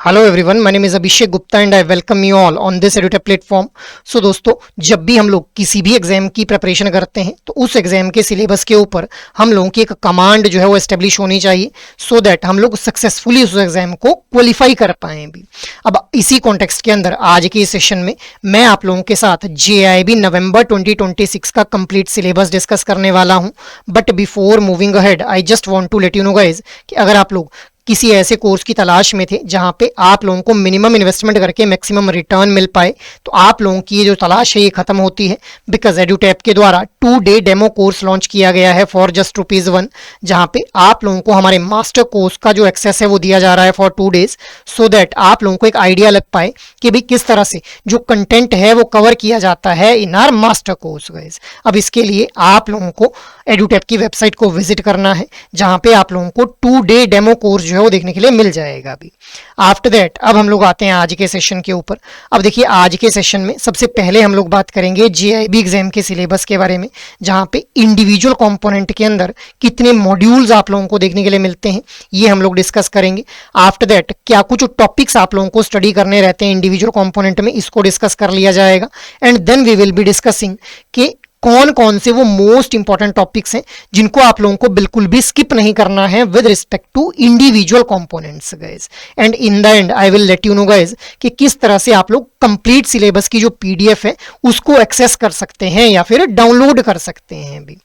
Hello everyone, my name is Abhishek Gupta and I welcome you all on this edutech platform. So दोस्तों, जब भी हम लोग किसी भी एग्जाम की प्रिपरेशन करते हैं तो उस एग्जाम के सिलेबस के ऊपर हम लोगों की एक कमांड जो है वो एस्टेब्लिश होनी चाहिए सो दैट हम लोग सक्सेसफुली उस एग्जाम को क्वालिफाई कर पाएं भी। अब इसी कॉन्टेक्स्ट के अंदर आज के इस सेशन में मैं आप लोगों के साथ JIB नवंबर 2026 का कंप्लीट सिलेबस डिस्कस करने वाला हूं। But before moving ahead I just want to let you know guys कि अगर आप लोग किसी ऐसे कोर्स की तलाश में थे जहां पे आप लोगों को मिनिमम इन्वेस्टमेंट करके मैक्सिमम रिटर्न मिल पाए, तो आप लोगों की ये जो तलाश है ये खत्म होती है। बिकॉज एडुटैप के द्वारा 2 डे डेमो कोर्स लॉन्च किया गया है फॉर जस्ट ₹1, जहां पे आप लोगों को हमारे मास्टर कोर्स का जो एक्सेस है वो दिया जा रहा है फॉर 2 डेज, सो दैट आप लोगों को एक आइडिया लग पाए कि भाई किस तरह से जो कंटेंट है वो कवर किया जाता है इन आर मास्टर कोर्स गाइस। अब इसके लिए आप लोगों को एडुटैप की वेबसाइट को विजिट करना है, जहां पे आप लोगों को 2 डे डेमो कोर्स जो है वो देखने के लिए मिल जाएगा अभी। आफ्टर दैट अब हम लोग आते हैं आज के सेशन के ऊपर। अब देखिए, आज के सेशन में सबसे पहले हम लोग बात करेंगे JIB एग्जाम के सिलेबस के बारे में, जहां पे इंडिविजुअल कंपोनेंट के अंदर कितने मॉड्यूल्स आप लोगों को देखने के लिए मिलते हैं ये हम लोग डिस्कस करेंगे। आफ्टर दैट क्या कुछ टॉपिक्स आप लोगों को स्टडी करने रहते हैं इंडिविजुअल कंपोनेंट में, इसको डिस्कस कर लिया जाएगा। And then we will be discussing कि कौन कौन से वो मोस्ट इंपॉर्टेंट टॉपिक्स हैं जिनको आप लोगों को बिल्कुल भी स्किप नहीं करना है with respect to individual components guys. And in the end I will let you know guys कि किस तरह से आप लोग कंप्लीट सिलेबस की जो PDF है उसको एक्सेस कर सकते हैं या फिर डाउनलोड कर सकते हैं भी।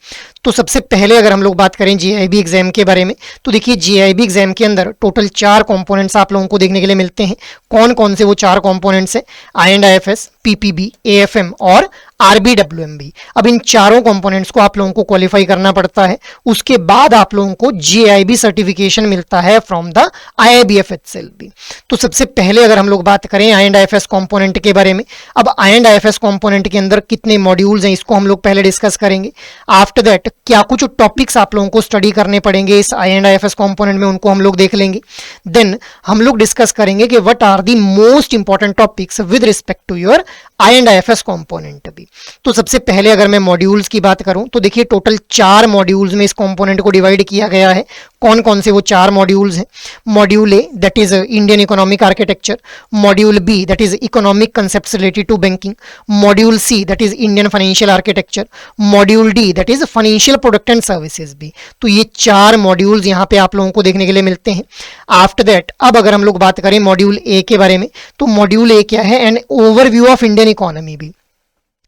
तो सबसे पहले अगर हम लोग बात करें JIB एग्जाम के बारे में, तो देखिए JIB एग्जाम के अंदर टोटल 4 कंपोनेंट्स आप लोगों को देखने के लिए मिलते हैं। कौन कौन से वो 4 कंपोनेंट्स हैं? IND-IFS, PPB, AFM और RBWMB। अब इन चारों कंपोनेंट्स को आप लोगों को क्वालिफाई करना पड़ता है, उसके बाद आप लोगों को JIB सर्टिफिकेशन मिलता है फ्रॉम द IIBF itself भी। तो सबसे पहले अगर हम लोग बात करें IND-IFS कंपोनेंट के बारे में, अब IND-IFS कंपोनेंट के अंदर कितने मॉड्यूल्स हैं इसको हम लोग पहले डिस्कस करेंगे। आफ्टर दैट क्या कुछ टॉपिक्स आप लोगों को स्टडी करने पड़ेंगे इस IND-IFS कंपोनेंट में, उनको हम लोग देख लेंगे। देन हम लोग डिस्कस करेंगे कि what are the most important topics with respect to your IND-IFS component भी। तो सबसे पहले अगर मैं मॉड्यूल्स की बात करूं तो देखिए टोटल 4 मॉड्यूल्स में इस कंपोनेंट को डिवाइड किया गया है। कौन कौन से वो 4 मॉड्यूल्स हैं? Module A that is Indian economic architecture, module B that is economic concepts related to banking, module C that is Indian financial architecture, module D that is financial product and services भी। तो ये 4 modules यहाँ पे आप लोगों को देखने के लिए मिलते हैं। आफ्टर दैट अब अगर हम लोग बात करें मॉड्यूल ए के बारे में, तो मॉड्यूल ए क्या है? N overview of Indian economy भी।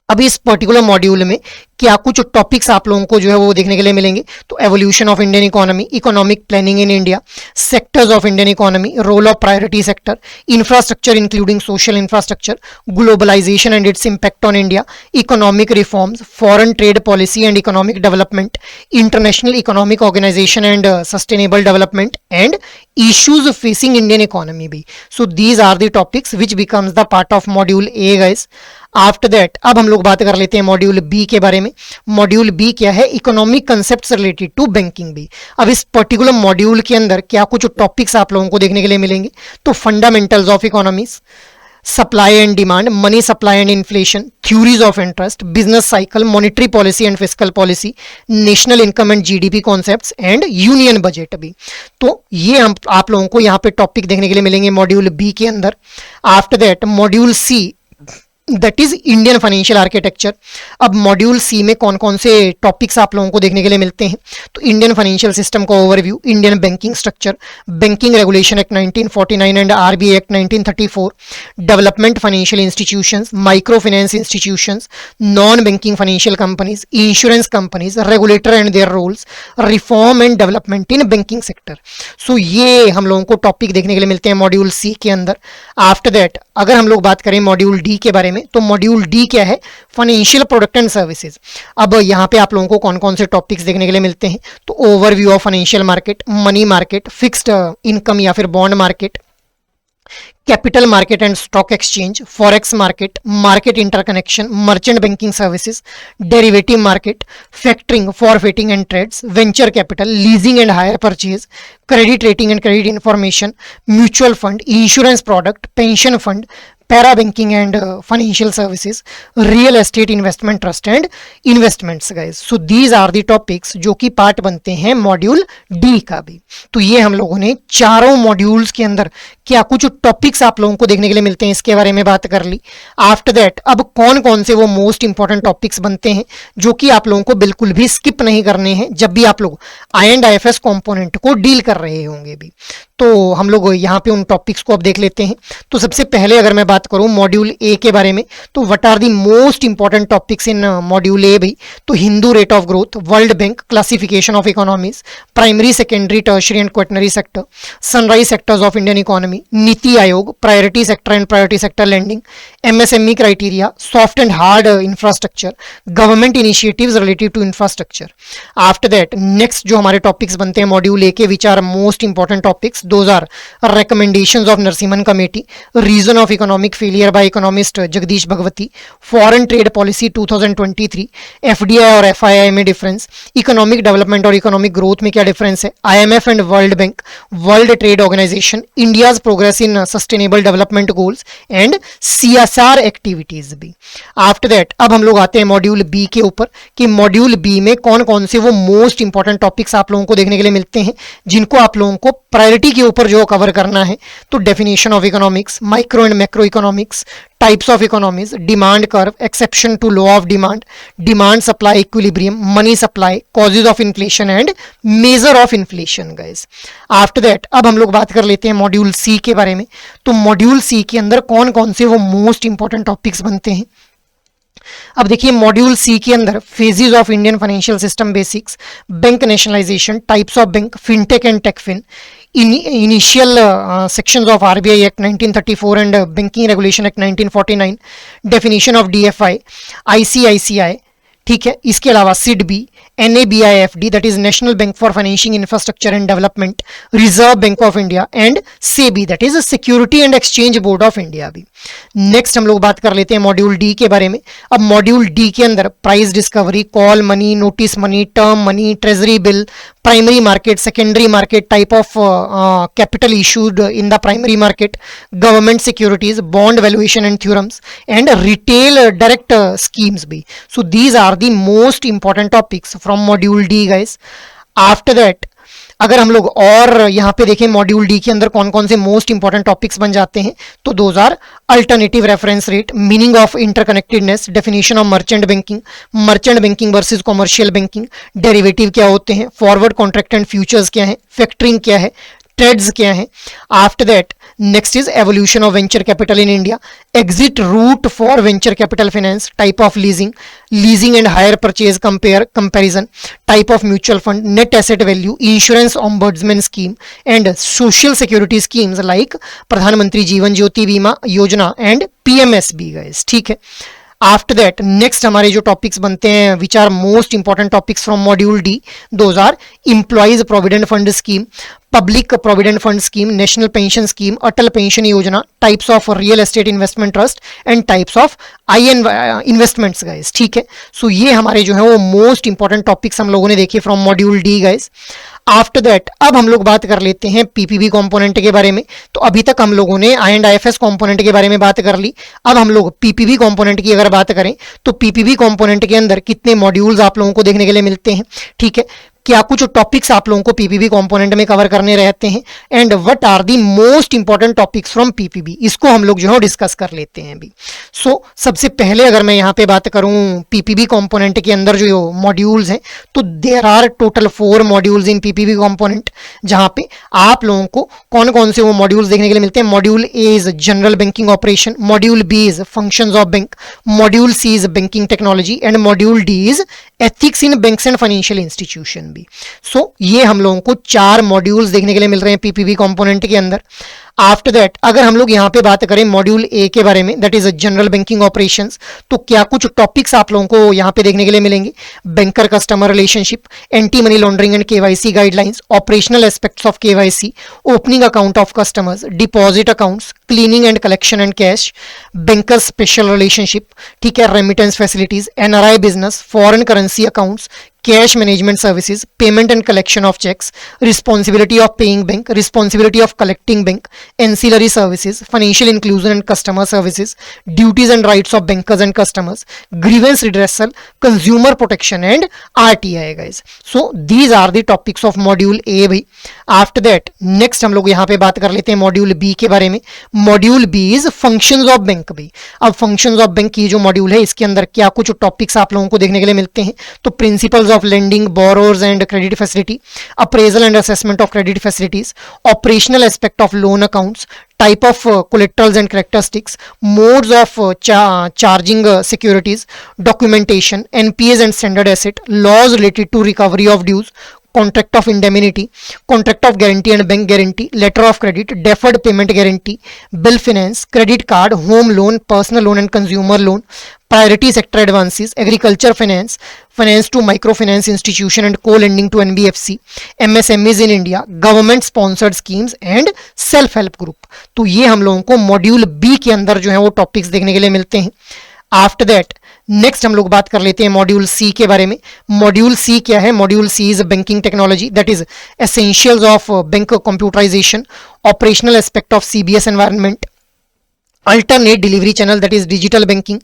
अब इस पर्टिकुलर मॉड्यूल में क्या कुछ टॉपिक्स आप लोगों को जो है वो देखने के लिए मिलेंगे? तो evolution of Indian economy, economic planning in India, sectors of Indian economy, role of priority sector, infrastructure including social infrastructure, globalisation and its impact on India, economic reforms, foreign trade policy and economic development, international economic organisation and sustainable development and issues facing Indian economy भी। So these are the topics which becomes the part of module A guys। After that अब हम लोग बात कर लेते हैं module B के बारे में। मॉड्यूल बी क्या है? Economic concepts related to banking भी। अब इस पर्टिकुलर मॉड्यूल के अंदर क्या कुछ टॉपिक्स आप लोगों को देखने के लिए मिलेंगे? तो fundamentals of economies, supply and demand, money supply and inflation, theories of interest, business cycle, monetary policy and fiscal policy, national income and GDP concepts and union budget भी। तो ये हम आप लोगों को यहाँ पे टॉपिक देखने के लिए मिलेंगे मॉड्यूल बी के अंदर। After that module C that is Indian financial architecture. अब मॉड्यूल सी में कौन कौन से टॉपिक्स आप लोगों को देखने के लिए मिलते हैं? तो इंडियन फाइनेंशियल सिस्टम का overview, Indian banking structure, banking regulation act 1949 and RBI act 1934, development financial institutions, micro finance institutions, non banking financial companies, insurance companies, regulator and their roles, reform and development in banking sector. So ये हम लोगों को topic देखने के लिए मिलते हैं module C के अंदर। आफ्टर दैट अगर हम लोग बात करें मॉड्यूल डी के बारे में, तो मॉड्यूल डी क्या है? Financial product and services. अब यहाँ पे आप लोगों को कौन कौन से टॉपिक्स देखने के लिए मिलते हैं? तो overview of financial market, money market, fixed income या फिर bond market, capital market and stock exchange, forex market, market interconnection, merchant banking services, derivative market, factoring, forfaiting and trades, venture capital, leasing and hire purchase, credit rating and credit information, mutual fund, insurance product, pension fund, para banking and financial services, real estate investment trust and investments guys. So these are the topics जो कि part बनते हैं module D का भी। तो ये हम लोगों ने चारों मॉड्यूल्स के अंदर क्या कुछ टॉपिक्स आप लोगों को देखने के लिए मिलते हैं इसके बारे में बात कर ली। आफ्टर दैट अब कौन कौन से वो मोस्ट इंपॉर्टेंट टॉपिक्स बनते हैं जो कि आप लोगों को बिल्कुल भी स्किप नहीं करने हैं जब भी आप लोग IND-IFS कंपोनेंट को डील कर रहे होंगे भी। तो हम लोग यहाँ पे उन टॉपिक्स को अब देख लेते हैं। तो सबसे पहले अगर मैं बात करूँ मॉड्यूल ए के बारे में, तो what are the most important topics in module A भाई? तो Hindu rate of growth, world bank, classification of economies, primary secondary tertiary and quaternary sector, sunrise sectors of Indian economy, Niti Aayog, priority sector and priority sector lending, MSME criteria, soft and hard infrastructure, government initiatives related to infrastructure. After that next जो हमारे टॉपिक्स बनते हैं module A के, which are most important topics, those are recommendations of Narsimhan Committee, reason of economic failure by economist Jagdish Bhagwati, foreign trade policy 2023, FDI और FII में difference, economic development और economic growth में क्या डिफरेंस है, IMF and world bank, world trade organisation, India's progress in sustainable development goals and CSR activities भी। After that अब हम लोग आते हैं मॉड्यूल बी के ऊपर कि मॉड्यूल बी में कौन कौन से वो मोस्ट इंपॉर्टेंट टॉपिक्स आप लोगों को देखने के लिए मिलते हैं जिनको आप लोगों को प्रायोरिटी के ऊपर जो कवर करना है। तो definition of economics, micro and macro economics, types of economies, demand curve, exception to law of demand, demand supply equilibrium, money supply, causes of inflation and measure of inflation guys. After that अब हम लोग बात कर लेते हैं module C के बारे में। तो मॉड्यूल सी के अंदर कौन कौन से वो मोस्ट इंपॉर्टेंट टॉपिक्स बनते हैं। अब देखिए मॉड्यूल सी के अंदर phases of Indian financial system basics, bank nationalisation, types of bank, fintech and techfin, initial sections of RBI Act 1934 and Banking Regulation Act 1949, definition of DFI, ICICI, ठीक है। इसके अलावा SIDB, NABIFD that is national bank for financing infrastructure and development, reserve bank of India and SEBI that is security and exchange board of India भी। Next हम लोग बात कर लेते हैं मॉड्यूल डी के बारे में। अब मॉड्यूल डी के अंदर price discovery, call money, notice money, term money, treasury bill, primary market, secondary market, type of capital issued in the primary market, government securities, bond valuation and theorems and retail direct schemes भी। So these are the most important topics from module D guys. After that अगर हम लोग और यहाँ पे देखें module D के अंदर कौन कौन से मोस्ट इंपॉर्टेंट टॉपिक्स बन जाते हैं, तो those are alternative reference rate, meaning of interconnectedness, definition of merchant banking versus commercial banking, derivative क्या होते हैं, फॉरवर्ड कॉन्ट्रैक्ट एंड फ्यूचर्स क्या है, फैक्टरिंग क्या है, ट्रेड्स क्या है। After that next is evolution of venture capital in India, exit route for venture capital finance, type of leasing and hire purchase comparison, type of mutual fund, net asset value, insurance ombudsman scheme and social security schemes like Pradhan Mantri Jeevan ज्योति बीमा योजना and PMSB guys, ठीक है। After that next हमारे जो topics बनते हैं which are most important topics from module D, those are employees provident fund scheme, public provident fund scheme, national pension scheme, Atal pension Yojana, types of real estate investment trust and types of investments guys, ठीक है। सो ये हमारे जो है वो most important topics हम लोगों ने देखे from module D guys. After that अब हम लोग बात कर लेते हैं PPB कंपोनेंट के बारे में। तो अभी तक हम लोगों ने IND-IFS कंपोनेंट के बारे में बात कर ली। अब हम लोग PPB कंपोनेंट की अगर बात करें तो PPB कंपोनेंट के अंदर कितने मॉड्यूल्स आप लोगों को देखने के लिए मिलते हैं, ठीक है, क्या कुछ टॉपिक्स आप लोगों को PPB कंपोनेंट में कवर करने रहते हैं and what are the most important topics from PPB, इसको हम लोग जो है डिस्कस कर लेते हैं अभी। सो सबसे पहले अगर मैं यहाँ पे बात करूँ PPB कंपोनेंट के अंदर जो मॉड्यूल्स हैं, तो there are total 4 modules in PPB component, जहाँ पे आप लोगों को कौन कौन से वो मॉड्यूल्स देखने के लिए मिलते हैं। Module A is general banking operation, module B is functions of bank, module C is banking technology and module D is ethics in banks and financial institution भी। सो ये हम लोगों को 4 मॉड्यूल्स देखने के लिए मिल रहे हैं PPB कंपोनेंट के अंदर। आफ्टर दैट अगर हम लोग यहाँ पे बात करें मॉड्यूल ए के बारे में, that is general banking operations, तो क्या कुछ टॉपिक्स आप लोगों को यहाँ पे देखने के लिए मिलेंगे। Banker customer relationship, anti money laundering and KYC guidelines, operational aspects of KYC, opening account of customers, deposit accounts, cleaning and collection and cash, banker special relationship, ठीक है, remittance facilities, NRI business, foreign currency accounts, cash management services, payment and collection of cheques, responsibility of paying bank, responsibility of collecting bank, ancillary services, financial inclusion and customer services, duties and rights of bankers and customers, grievance redressal, consumer protection and RTI guys. So these are the topics of module A भाई. After that next हम लोग यहाँ पे बात कर लेते हैं module B के बारे में. Module B is functions of bank भाई. अब फंक्शंस ऑफ बैंक की जो मॉड्यूल है इसके अंदर क्या कुछ टॉपिक्स आप लोगों को देखने के लिए मिलते हैं. तो principles of lending, borrowers and credit facility, appraisal and assessment of credit facilities, operational aspect of loan accounts, type of collaterals and characteristics, modes of charging securities, documentation, NPAs and standard asset, laws related to recovery of dues, contract of indemnity, contract of guarantee and bank guarantee, letter of credit, deferred payment guarantee, bill finance, credit card, home loan, personal loan and consumer loan, priority sector advances, agriculture finance, finance to microfinance institution and co-lending to NBFC, MSMEs in India, government sponsored schemes and self help group. तो ये हम लोगों को module B के अंदर जो है वो टॉपिक्स देखने के लिए मिलते हैं. आफ्टर दैट नेक्स्ट हम लोग बात कर लेते हैं मॉड्यूल सी के बारे में. मॉड्यूल सी क्या है? Module C is banking technology, that is essentials of bank computerisation, operational aspect of CBS environment, alternate delivery channel that is digital banking,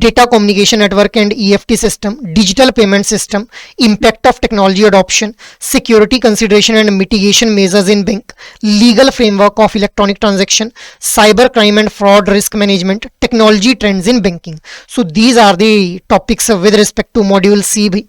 data communication network and EFT system, digital payment system, impact of technology adoption, security consideration and mitigation measures in bank, legal framework of electronic transaction, cyber crime and fraud risk management, technology trends in banking. So these are the topics with respect to module C भी.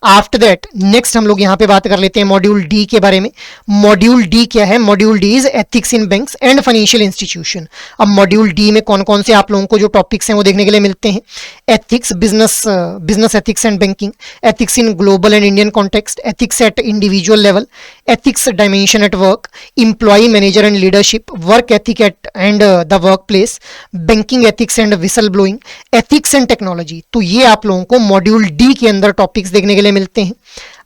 After that next हम लोग यहाँ पे बात कर लेते हैं module D के बारे में. मॉड्यूल डी क्या है? Module D is ethics in banks and financial institution. अब मॉड्यूल डी में कौन कौन से आप लोगों को जो टॉपिक्स हैं वो देखने के लिए मिलते हैं. Ethics, business ethics and banking, ethics in global and Indian context, ethics at individual level, ethics dimension at work, employ manager and leadership, work ethic at and the work place, banking ethics and whistle blowing, ethics and technology. तो ये आप लोगों को module D के अंदर topics देखने के लिए मिलते हैं.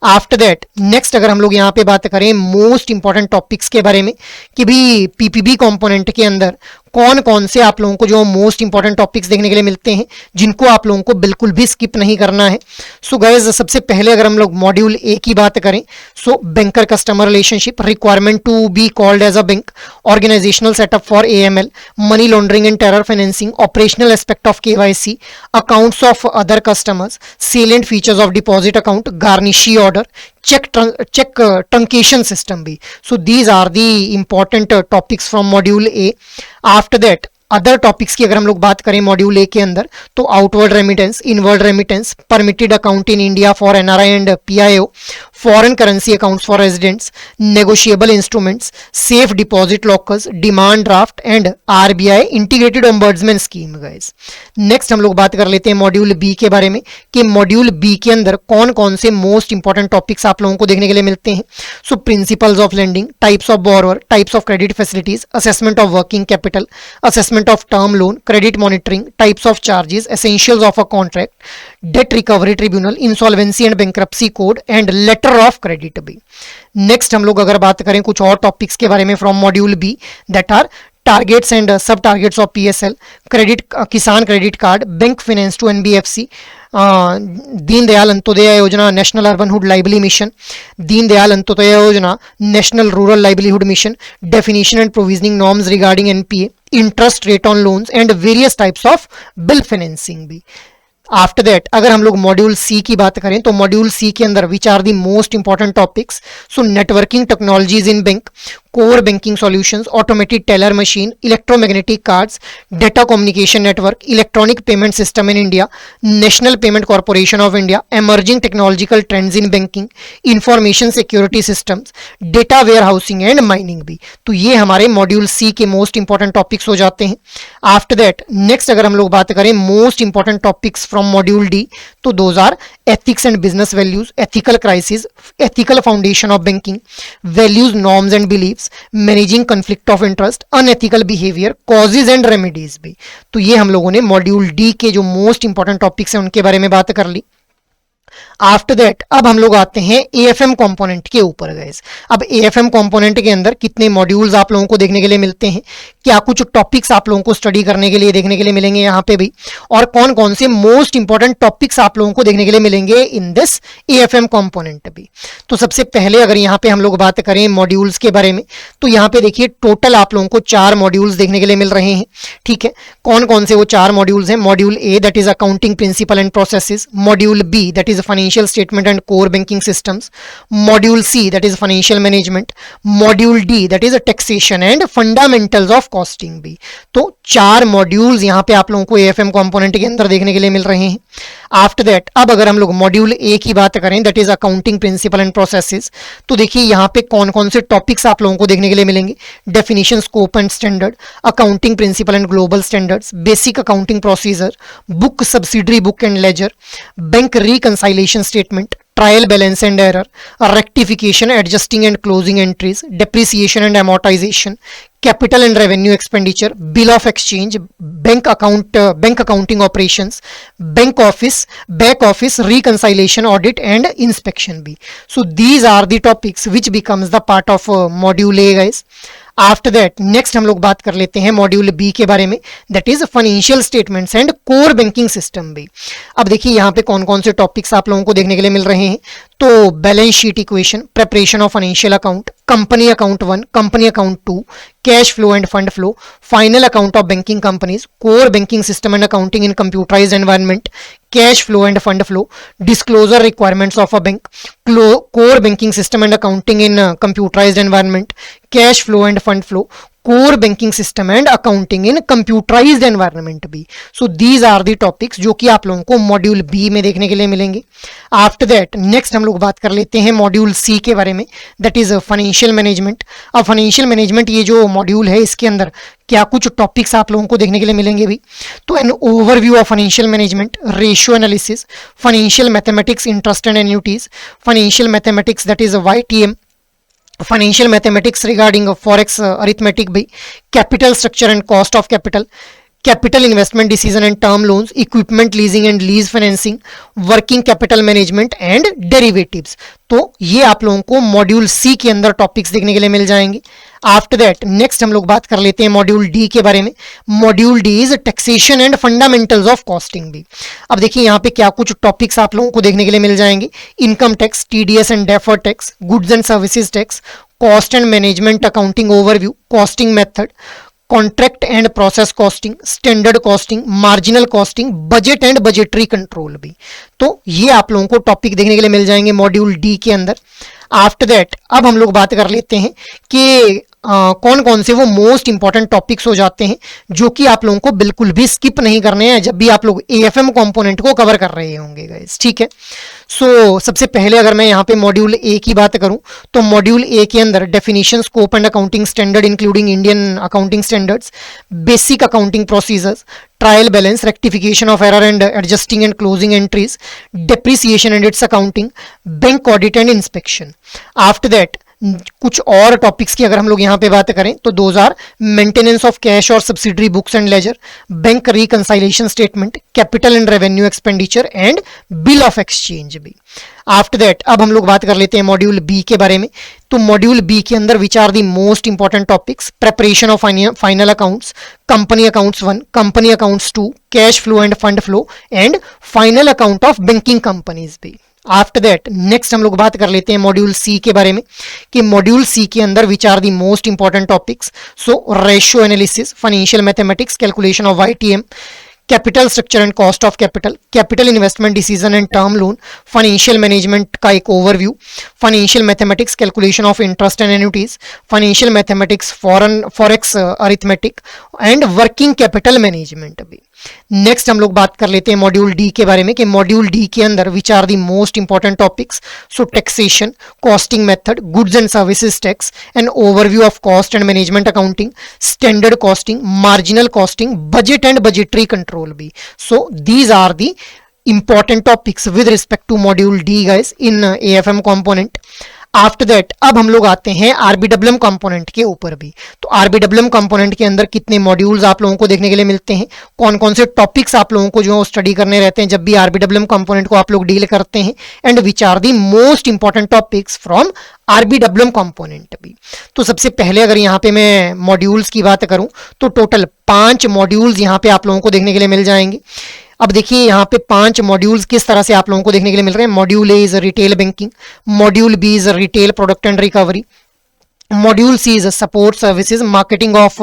आफ्टर दैट नेक्स्ट अगर हम लोग यहाँ पे बात करें मोस्ट इंपॉर्टेंट टॉपिक्स के बारे में कि भी पीपीबी कंपोनेंट के अंदर कौन कौन से आप लोगों को जो मोस्ट इंपॉर्टेंट टॉपिक्स देखने के लिए मिलते हैं जिनको आप लोगों को बिल्कुल भी स्किप नहीं करना है. सो गाइस सबसे पहले अगर हम लोग मॉड्यूल ए की बात करें, so banker customer relationship, requirement to be called as a bank, organisational setup for AML, money laundering and terror financing, operational aspect of KYC, accounts of other customers, salient features of deposit account, garnishee order, check truncation system भी. So these are the important topics from module A. After that other topics की अगर हम लोग बात करें module A के अंदर, तो outward remittance, inward remittance, permitted account in India for NRI and PIO, foreign currency accounts for residents, negotiable instruments, safe deposit lockers, demand draft and RBI integrated ombudsman scheme. Guys next हम लोग बात कर लेते हैं module B के बारे में कि मॉड्यूल बी के अंदर कौन कौन से मोस्ट इंपॉर्टेंट टॉपिक्स आप लोगों को देखने के लिए मिलते हैं. So principles of lending, types of borrower, types of credit facilities, assessment of working capital, assessment of term loan, credit monitoring, types of charges, essentials of a contract, debt recovery tribunal, insolvency and bankruptcy code and letter of credit भी. Next हम लोग अगर बात करें कुछ और topics के बारे में from module B, that are targets and sub targets of PSL, credit, Kisan credit card, bank finance to NBFC, Deendayal Antyodaya Yojana, national urban hood lively mission, Deendayal Antyodaya Yojana, national rural livelihood mission, definition and provisioning norms regarding NPA, interest rate on loans and various types of bill financing भी. After that अगर हम लोग module C की बात करें तो module C के अंदर which are the most important topics. So networking technologies in bank, core banking solutions, automated teller machine, electromagnetic cards, data communication network, electronic payment system in India, national payment corporation of India, emerging technological trends in banking, information security systems, data warehousing and mining भी. तो ये हमारे module C के most important topics हो जाते हैं. After that next अगर हम लोग बात करें most important topics from module D, तो those are ethics and business values, ethical crisis, ethical foundation of banking, values, norms and beliefs, managing conflict of interest, unethical behavior, causes and remedies भी. तो ये हम लोगों ने module D के जो most important topics हैं उनके बारे में बात कर ली. आफ्टर दैट अब हम लोग आते हैं एएफएम कंपोनेंट के ऊपर गाइस। अब एएफएम कंपोनेंट के अंदर कितने मॉड्यूल्स आप लोगों को देखने के लिए मिलते हैं, क्या कुछ टॉपिक्स आप लोगों को स्टडी करने के लिए देखने के लिए मिलेंगे यहाँ पे भी, और कौन कौन से मोस्ट इंपॉर्टेंट टॉपिक्स आप लोगों को देखने के लिए मिलेंगे इन दिस एएफएम कंपोनेंट भी। तो सबसे पहले अगर यहाँ पे हम लोग बात करें मॉड्यूल्स के बारे में, तो यहाँ पे देखिए टोटल आप लोगों को 4 मॉड्यूल्स देखने के लिए मिल रहे हैं। ठीक है, कौन कौन से वो 4 मॉड्यूल्स हैं? Module A that is accounting principle and processes, module B that is financial statement and core banking systems, module C that is financial management, module D that is taxation and fundamentals of costing भी। तो 4 modules यहाँ पे आप लोगों को AFM component के अंदर देखने के लिए मिल रहे हैं। आफ्टर दैट अब अगर हम लोग मॉड्यूल ए की बात करें that is accounting principle and processes, तो देखिए यहाँ पे कौन कौन से टॉपिक्स आप लोगों को देखने के लिए मिलेंगे? Definition, scope and standard, accounting principle and global standards, basic accounting procedure, book subsidiary book and ledger, bank reconciliation statement, trial balance and error, rectification, adjusting and closing entries, depreciation and amortization, capital and revenue expenditure, bill of exchange, bank accounting operations, bank office, back office, reconciliation, audit and inspection भी। So these are the topics which becomes the part of module A guys. After that next हम लोग बात कर लेते हैं module B के बारे में, that is financial statements and core banking system भी। अब देखिए यहाँ पे कौन कौन से टॉपिक्स आप लोगों को देखने के लिए मिल रहे हैं। तो balance sheet equation, preparation of financial account, company account 1, company account 2, cash flow and fund flow, final account of banking companies, core banking system and accounting in computerized environment, cash flow and fund flow, disclosure requirements of a bank, core banking system and accounting in computerized environment, cash flow and fund flow, core banking system and accounting in computerized environment भी। So these are the topics जो कि आप लोगों को module B में देखने के लिए मिलेंगे। आफ्टर दैट नेक्स्ट हम लोग बात कर लेते हैं मॉड्यूल सी के बारे में, दैट इज फाइनेंशियल मैनेजमेंट। अब फाइनेंशियल मैनेजमेंट ये जो मॉड्यूल है इसके अंदर क्या कुछ टॉपिक्स आप लोगों को देखने के लिए मिलेंगे भी। तो an overview of financial management, ratio analysis, financial mathematics, interest and annuities, financial mathematics that is YTM, financial mathematics regarding forex arithmetic by capital structure and cost of capital, capital investment decision and term loans, equipment leasing and lease financing, working capital management and derivatives। तो ये आप लोगों को module C के अंदर topics देखने के लिए मिल जाएंगे। आफ्टर दैट नेक्स्ट हम लोग बात कर लेते हैं मॉड्यूल डी के बारे में। Module D is taxation and fundamentals of costing भी। अब देखिए यहाँ पे क्या कुछ टॉपिक्स आप लोगों को देखने के लिए मिल जाएंगे। Income tax, TDS and deferred tax, goods and services tax, cost and management accounting overview, costing method, contract and process costing, standard costing, marginal costing, budget and budgetary control भी। तो ये आप लोगों को टॉपिक देखने के लिए मिल जाएंगे मॉड्यूल डी के अंदर। आफ्टर दैट अब हम लोग बात कर लेते हैं कि कौन कौन से वो मोस्ट इंपॉर्टेंट टॉपिक्स हो जाते हैं जो कि आप लोगों को बिल्कुल भी स्किप नहीं करने हैं जब भी आप लोग एएफएम कंपोनेंट को कवर कर रहे होंगे गाइस। ठीक है, सो सबसे पहले अगर मैं यहाँ पे मॉड्यूल ए की बात करूं तो मॉड्यूल ए के अंदर definition, scope and accounting standard including Indian accounting standards, basic accounting procedures, trial balance, rectification of error and adjusting and closing entries, depreciation and it's accounting, bank audit and inspection. After that कुछ और topics की अगर हम लोग यहाँ पे बात करें तो 2000 मेंटेनेंस ऑफ कैश और subsidiary books and ledger, bank reconciliation statement, capital and revenue expenditure and bill of exchange भी। आफ्टर दैट अब हम लोग बात कर लेते हैं मॉड्यूल बी के बारे में। तो मॉड्यूल बी के अंदर which are the most important topics, preparation of final accounts, company accounts 1, company accounts 2, cash flow and fund flow and final account of banking companies भी। आफ्टर दैट नेक्स्ट हम लोग बात कर लेते हैं मॉड्यूल सी के बारे में कि मॉड्यूल सी के अंदर which are the most important topics. So ratio analysis, financial mathematics, calculation of YTM, capital structure and cost of capital, capital investment decision and term loan, financial management का एक overview, financial mathematics, calculation of interest and annuities, financial mathematics, forex arithmetic and working capital management भी। Next हम लोग बात कर लेते हैं module D के बारे में कि मॉड्यूल डी के अंदर which are the most important topics. So taxation, costing method, goods and services tax, an overview of cost and management accounting, standard costing, marginal costing, budget and budgetary control भी। So these are the important topics with respect to module D guys in AFM component. After that अब हम लोग आते हैं आरबीडब्ल्यूएम component के ऊपर भी। तो आरबीडब्ल्यूएम कंपोनेंट के अंदर कितने मॉड्यूल्स आप लोगों को देखने के लिए मिलते हैं, कौन कौन से टॉपिक्स आप लोगों को जो स्टडी करने रहते हैं जब भी आरबीडब्ल्यूएम कंपोनेंट को आप लोग डील करते हैं, and which are the most important topics from RBWM component भी। तो सबसे पहले अगर यहाँ पे मैं मॉड्यूल्स की बात करूं तो टोटल 5 मॉड्यूल्स यहाँ पे आप लोगों को देखने के लिए मिल जाएंगे। अब देखिए यहाँ पे 5 मॉड्यूल्स किस तरह से आप लोगों को देखने के लिए मिल रहे हैं। Module A is retail banking, module B is retail product and recovery, module C is support services marketing of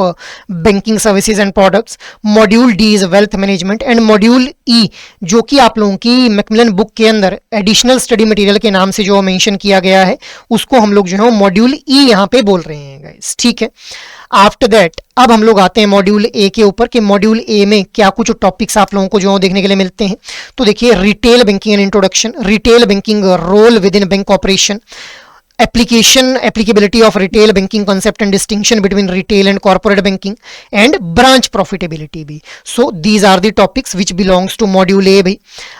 banking services and products, module D is wealth management, and module E जो कि आप लोगों की Macmillan book के अंदर additional study material के नाम से जो मेंशन किया गया है उसको हम लोग जो है मॉड्यूल ई यहाँ पे बोल रहे हैं गाइस, ठीक है। आफ्टर दैट अब हम लोग आते हैं मॉड्यूल ए के ऊपर कि मॉड्यूल ए में क्या कुछ टॉपिक्स आप लोगों को जो देखने के लिए मिलते हैं। तो देखिए retail banking and introduction, retail banking role within bank operation, applicability of retail banking concept and distinction between retail and corporate banking, and branch profitability भी। So these are the topics which belongs to module A भी।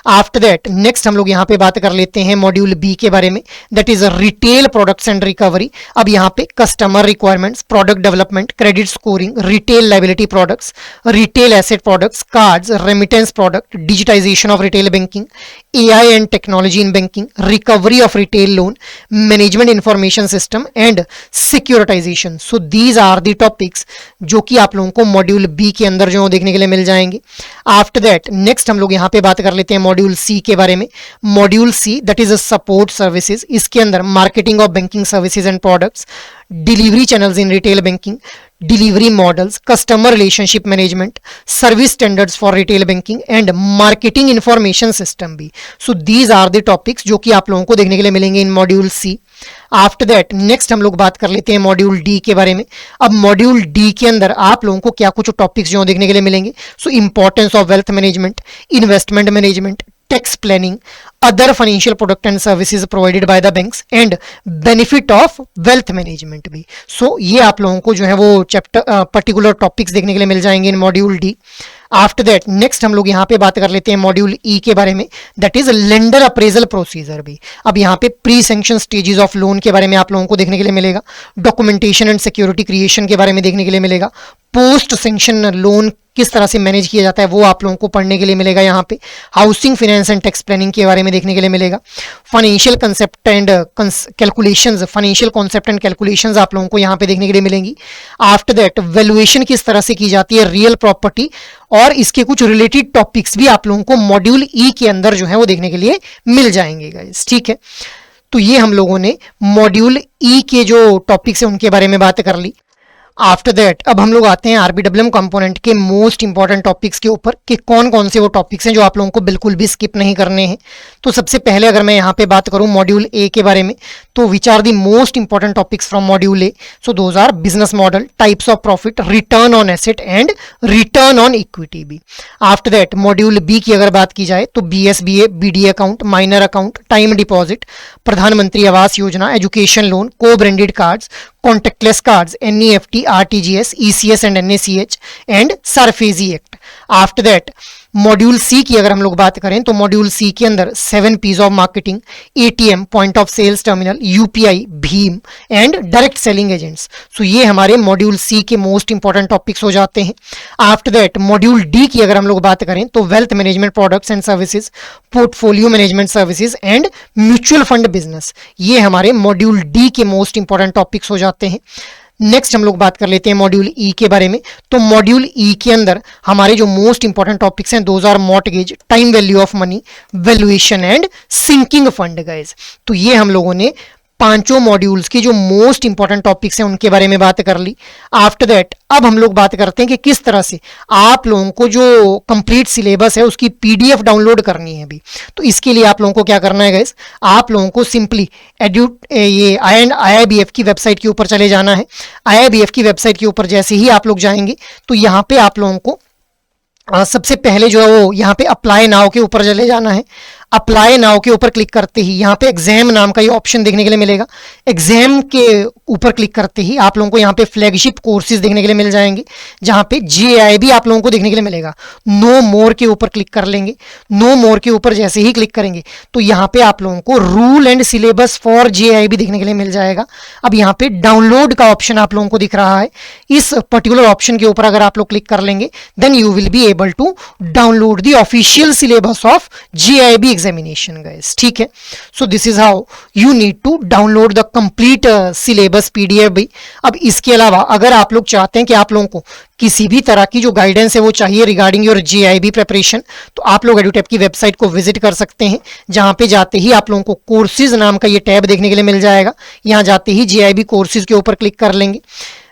After that next हम लोग यहाँ पे बात कर लेते हैं मॉड्यूल B के बारे में, that is retail products and recovery। अब यहाँ पे customer requirements, product development, credit scoring, retail liability products, retail asset products, cards, remittance product, digitization of retail banking, AI and technology in banking, recovery of retail loan, management information system and securitisation. So these are the topics जो कि आप लोगों को module B के अंदर जो देखने के लिए मिल जाएंगे। आफ्टर दैट नेक्स्ट हम लोग यहाँ पे बात कर लेते हैं मॉड्यूल सी के बारे में। Module C that is a support services, इसके अंदर marketing of banking services and products, delivery channels in retail banking, delivery models, customer relationship management, service standards for retail banking and marketing information system भी। So these are the topics जो कि आप लोगों को देखने के लिए मिलेंगे in module C. After that next हम लोग बात कर लेते हैं मॉड्यूल डी के बारे में। अब मॉड्यूल डी के अंदर आप लोगों को क्या कुछ टॉपिक्स जो देखने के लिए मिलेंगे। So importance of wealth management, investment management, tax planning, other financial product and services provided by the banks and benefit of wealth management भी। सो ये आप लोगों को जो है वो चैप्टर पर्टिकुलर टॉपिक्स देखने के लिए मिल जाएंगे in module D. After that next हम लोग यहाँ पे बात कर लेते हैं मॉड्यूल ई के बारे में, that is lender appraisal procedure भी। अब यहाँ पे pre sanction stages of loan के बारे में आप लोगों को देखने के लिए मिलेगा, डॉक्यूमेंटेशन एंड सिक्योरिटी क्रिएशन के बारे में देखने के लिए मिलेगा, पोस्ट सैंक्शन लोन किस तरह से मैनेज किया जाता है वो आप लोगों को पढ़ने के लिए मिलेगा यहाँ पे, housing finance and tax planning के बारे में देखने के लिए मिलेगा, financial concept and calculations, financial concept and calculations आप लोगों को यहाँ पे देखने के लिए मिलेंगी। आफ्टर दैट वैल्यूएशन किस तरह से की जाती है रियल प्रॉपर्टी, और इसके कुछ रिलेटेड टॉपिक्स भी आप लोगों को मॉड्यूल ई के अंदर जो है वो देखने के लिए मिल जाएंगे गाइस, ठीक है। तो ये हम लोगों ने मॉड्यूल ई के जो टॉपिक्स है उनके बारे में बात कर ली। आफ्टर दैट अब हम लोग आते हैं आरबीडब्ल्यूएम कंपोनेंट के मोस्ट इंपॉर्टेंट टॉपिक्स के ऊपर कि कौन कौन से वो टॉपिक्स हैं जो आप लोगों को बिल्कुल भी स्किप नहीं करने हैं। तो सबसे पहले अगर मैं यहाँ पे बात करूँ मॉड्यूल ए के बारे में, तो which are the most important topics from module A. So those are business model, types of profit, return on asset and return on equity भी। आफ्टर दैट मॉड्यूल बी की अगर बात की जाए तो BSBA, BD account, minor account, time deposit, Pradhan Mantri Awas Yojana, education loan, co-branded cards, contactless cards, NEFT, RTGS, ECS and NACH and SARFAESI Act। After that module C की अगर हम लोग बात करें तो मॉड्यूल सी के अंदर 7 P's of marketing, ATM, point of sales terminal, UPI, भीम and direct selling agents. So ये हमारे मॉड्यूल सी के मोस्ट इंपॉर्टेंट टॉपिक्स हो जाते हैं। आफ्टर दैट मॉड्यूल डी की अगर हम लोग बात करें तो wealth management products and services, portfolio management services and mutual fund business, ये हमारे मॉड्यूल डी के मोस्ट इंपॉर्टेंट टॉपिक्स हो जाते हैं। नेक्स्ट हम लोग बात कर लेते हैं मॉड्यूल ई के बारे में। तो मॉड्यूल ई के अंदर हमारे जो मोस्ट इंपॉर्टेंट टॉपिक्स हैं those are mortgage, time value of money, valuation and sinking fund guys. तो ये हम लोगों ने पांचों मॉड्यूल्स के जो मोस्ट इंपॉर्टेंट टॉपिक्स हैं उनके बारे में बात कर ली। आफ्टर दैट अब हम लोग बात करते हैं कि किस तरह से आप लोगों को जो कंप्लीट सिलेबस है उसकी PDF डाउनलोड करनी है अभी। तो इसके लिए आप लोगों को क्या करना है गाइस, आप लोगों को सिंपली ये IIBF की वेबसाइट के ऊपर चले जाना है। IIBF की वेबसाइट के ऊपर जैसे ही आप लोग जाएंगे तो यहाँ पे आप लोगों को सबसे पहले जो है वो यहाँ पे अप्लाई नाउ के ऊपर चले जाना है। अप्लाई नाउ के ऊपर क्लिक करते ही यहाँ पे एग्जाम नाम का ये ऑप्शन देखने के लिए मिलेगा। एग्जाम के ऊपर क्लिक करते ही आप लोगों को यहाँ पे फ्लैगशिप कोर्सेज देखने के लिए मिल जाएंगे, जहाँ पे GAIB आप लोगों को देखने के लिए मिलेगा। नो मोर के ऊपर क्लिक कर लेंगे। नो मोर के ऊपर जैसे ही क्लिक करेंगे तो यहाँ पे आप लोगों को rule and syllabus for GAIB देखने के लिए मिल जाएगा। अब यहाँ पे डाउनलोड का ऑप्शन आप लोगों को दिख रहा है। इस पर्टिकुलर ऑप्शन के ऊपर अगर आप लोग क्लिक कर लेंगे then you will be able to download the official syllabus of GAIB examination guys, ठीक है। So this is how you need to download the complete syllabus PDF भी। अब इसके अलावा अगर आप लोग चाहते हैं कि आप लोगों को किसी भी तरह की जो गाइडेंस है वो चाहिए रिगार्डिंग योर GAIB प्रिपरेशन, तो आप लोग एडुटेप की वेबसाइट को विजिट कर सकते हैं, जहां पे जाते ही आप लोगों को कोर्सेज नाम का ये टैब देखने के लिए मिल जाएगा। यहां जाते ही GAIB कोर्सेज के ऊपर क्लिक कर लेंगे।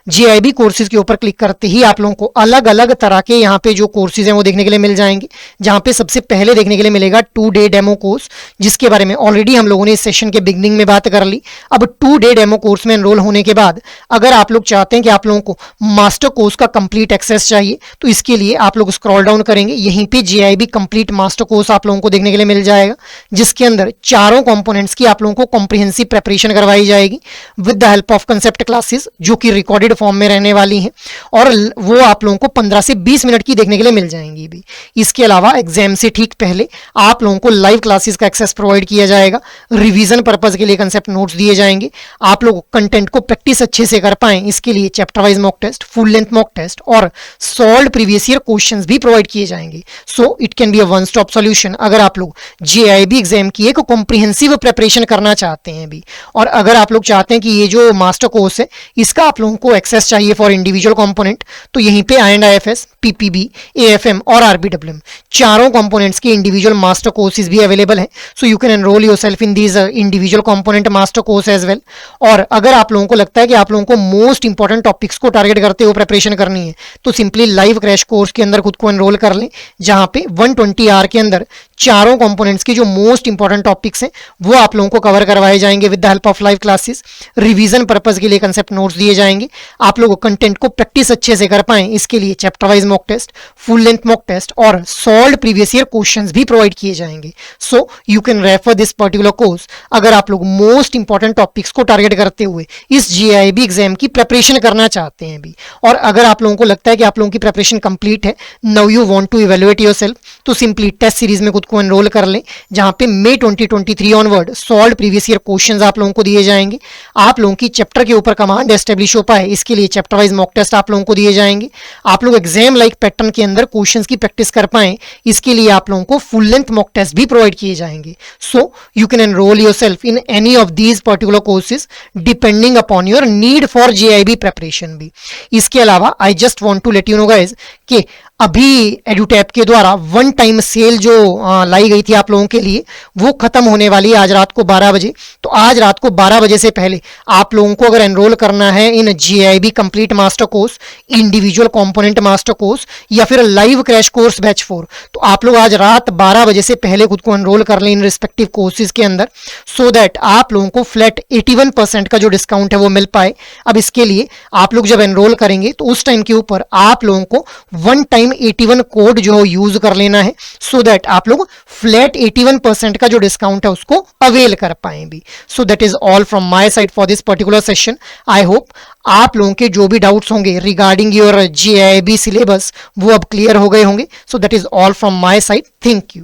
GAIB कोर्सेज के ऊपर क्लिक करते ही आप लोगों को अलग अलग तरह के यहाँ पे जो कोर्सेज हैं वो देखने के लिए मिल जाएंगे, जहाँ पे सबसे पहले देखने के लिए मिलेगा 2 डे डेमो कोर्स, जिसके बारे में ऑलरेडी हम लोगों ने इस सेशन के बिगनिंग में बात कर ली। अब 2 डे डेमो कोर्स में एनरोल होने के बाद अगर आप लोग चाहते हैं कि आप लोगों को मास्टर कोर्स का कंप्लीट एक्सेस चाहिए, तो इसके लिए आप लोग स्क्रॉल डाउन करेंगे, यहीं पे GAIB कंप्लीट मास्टर कोर्स आप लोगों को देखने के लिए मिल जाएगा, जिसके अंदर चारों कंपोनेंट्स की आप लोगों को कॉम्प्रिहेंसिव प्रिपरेशन करवाई जाएगी with the help of concept classes, जो कि रिकॉर्डेड फॉर्म में रहने वाली हैं, और वो आप लोगों को 15 से 20 मिनट की देखने के लिए मिल जाएंगी भी। इसके अलावा एग्जाम से ठीक पहले आप लोगों को लाइव क्लासेस का एक्सेस प्रोवाइड किया जाएगा। रिवीजन पर्पस के लिए कंसेप्ट नोट्स दिए जाएंगे। आप लोग कंटेंट को प्रैक्टिस अच्छे से कर पाएं, इसके लिए chapter wise mock test, full length mock test और सॉल्व्ड प्रीवियस ईयर क्वेश्चंस भी प्रोवाइड किए जाएंगे। So it can be a one stop solution अगर आप लोग GAIB एग्जाम की एक कॉम्प्रिहेंसिव प्रिपरेशन करना चाहते हैं भी। और अगर आप लोग चाहते हैं कि ये जो मास्टर कोर्स है इसका आप लोगों को एक्सेस चाहिए फॉर इंडिविजुअल कंपोनेंट, तो यहीं पे IND-IFS, PPB, AFM और RBWM चारों कंपोनेंट्स के इंडिविजुअल मास्टर कोर्सेज भी अवेलेबल हैं। So you can enrol yourself in these individual component master course as well. और अगर आप लोगों को लगता है कि आप लोगों को मोस्ट इंपॉर्टेंट टॉपिक्स को टारगेट करते हुए प्रिपरेशन करनी है, तो सिंपली लाइव क्रैश कोर्स के अंदर खुद को एनरोल कर लें, जहां पे 120 आवर के अंदर चारों कंपोनेंट्स के जो मोस्ट इंपॉर्टेंट टॉपिक्स हैं वो आप लोगों को कवर करवाए जाएंगे with the help of live classes. Revision purpose के लिए कंसेप्ट नोट्स दिए जाएंगे। आप लोग कंटेंट को प्रैक्टिस अच्छे से कर पाएं, इसके लिए chapter wise mock test, full length mock test और सॉल्व्ड प्रीवियस ईयर क्वेश्चंस भी प्रोवाइड किए जाएंगे। So you can refer this particular course अगर आप लोग मोस्ट इंपॉर्टेंट टॉपिक्स को टारगेट करते हुए इस GAIB एग्जाम की प्रिपरेशन करना चाहते हैं भी। और अगर आप लोगों को लगता है कि आप लोगों की प्रिपरेशन कंप्लीट है, now you want to evaluate yourself, तो सिंपली टेस्ट सीरीज में खुद को एनरोल कर लें, जहां पे मई 2023 onward solved previous year questions आप लोगों को दिए जाएंगे। आप लोगों की चैप्टर के ऊपर कमांड एस्टेब्लिश हो पाए, इसके लिए चैप्टर वाइज मॉक टेस्ट आप लोगों को दिए जाएंगे। आप लोग एग्जाम लाइक पैटर्न के अंदर क्वेश्चंस की प्रैक्टिस कर पाएं, इसके लिए आप लोगों को फुल लेंथ मॉक टेस्ट भी प्रोवाइड किए जाएंगे। So you can enrol yourself in any of these particular courses depending upon your need for GAIB preparation भी। इसके अलावा I just want to let you know guys कि अभी एडुटैप के द्वारा वन टाइम सेल जो लाई गई थी आप लोगों के लिए, वो खत्म होने वाली है आज रात को 12 बजे। तो आज रात को 12 बजे से पहले आप लोगों को अगर एनरोल करना है इन GAIB complete master course, individual component master course या फिर लाइव क्रैश कोर्स बैच 4, तो आप लोग आज रात 12 बजे से पहले खुद को एनरोल कर लें इन रिस्पेक्टिव कोर्सेज के अंदर, सो दैट आप लोगों को फ्लैट 81% का जो डिस्काउंट है वो मिल पाए। अब इसके लिए आप लोग जब एनरोल करेंगे तो उस टाइम के ऊपर आप लोगों को वन टाइम 81 कोड जो यूज कर लेना है, सो दैट आप लोग फ्लैट 81% का जो डिस्काउंट है उसको अवेल कर पाए भी। So that is all from my side for this particular session. I hope आप लोगों के जो भी डाउट्स होंगे रिगार्डिंग योर GAIB सिलेबस वो अब क्लियर हो गए होंगे। So that is all from my side. Thank you.